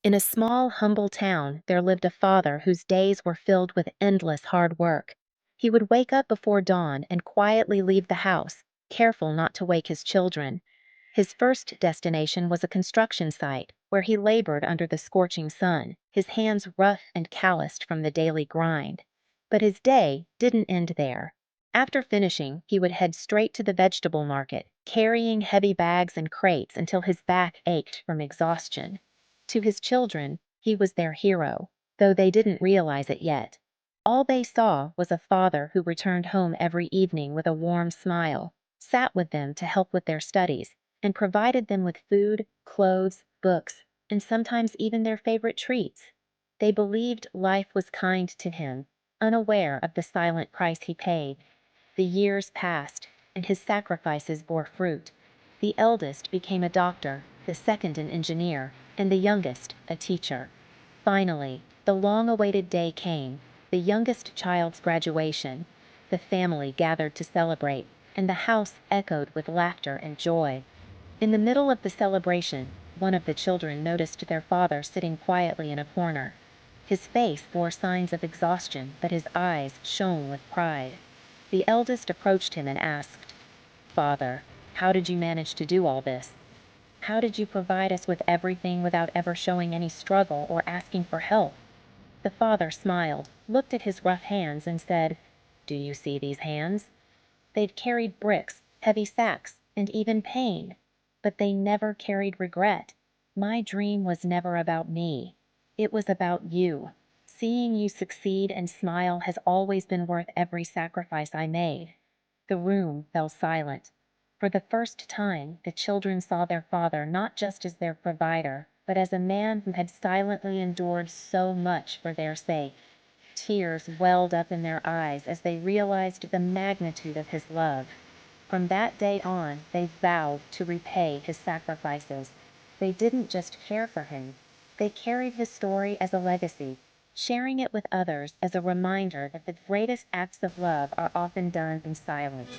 In a small, humble town, there lived a father whose days were filled with endless hard work. He would wake up before dawn and quietly leave the house, careful not to wake his children. His first destination was a construction site, where he labored under the scorching sun, his hands rough and calloused from the daily grind. But his day didn't end there. After finishing, he would head straight to the vegetable market, carrying heavy bags and crates until his back ached from exhaustion. To his children, he was their hero, though they didn't realize it yet. All they saw was a father who returned home every evening with a warm smile, sat with them to help with their studies, and provided them with food, clothes, books, and sometimes even their favorite treats. They believed life was kind to him, unaware of the silent price he paid. The years passed, and his sacrifices bore fruit. The eldest became a doctor, the second an engineer, and the youngest a teacher. Finally, the long-awaited day came, the youngest child's graduation. The family gathered to celebrate, and the house echoed with laughter and joy. In the middle of the celebration, one of the children noticed their father sitting quietly in a corner. His face bore signs of exhaustion, but his eyes shone with pride. The eldest approached him and asked, "Father, how did you manage to do all this? How did you provide us with everything without ever showing any struggle or asking for help?" The father smiled, looked at his rough hands, and said, "Do you see these hands? They've carried bricks, heavy sacks, and even pain. But they never carried regret. My dream was never about me. It was about you. Seeing you succeed and smile has always been worth every sacrifice I made." The room fell silent. For the first time, the children saw their father not just as their provider, but as a man who had silently endured so much for their sake. Tears welled up in their eyes as they realized the magnitude of his love. From that day on, they vowed to repay his sacrifices. They didn't just care for him. They carried his story as a legacy, sharing it with others as a reminder that the greatest acts of love are often done in silence.